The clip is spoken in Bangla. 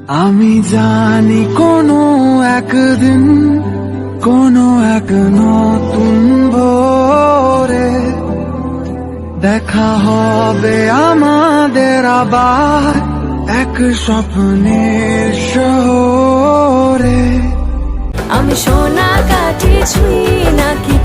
আমি জানি কোনো একদিন কোনো এক নতুন ভোরে দেখা হবে আমাদের আবার এক স্বপ্নের শহরে। আমি সোনা কাটি ছুঁই নাকি